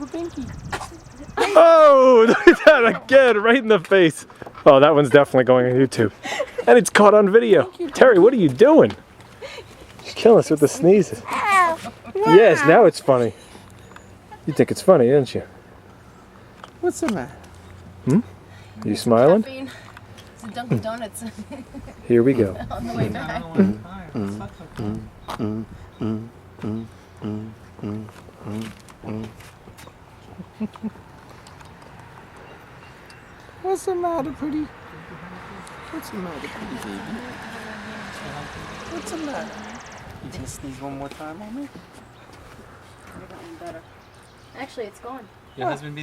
rubber binky. Oh, look at that again, right in the face. Oh, that one's definitely going on YouTube. And it's caught on video. Terry, what are you doing? You're killing us with the sneezes. Yes, now it's funny. You think it's funny, don't you? What's the matter? Are you smiling? It's a Dunkin' Donuts. Here we go. On the way back. What's the matter, pretty? What's the matter, pretty baby? What's the matter? You gonna sneeze one more time on me? I got one better. Actually, it's gone. Your husband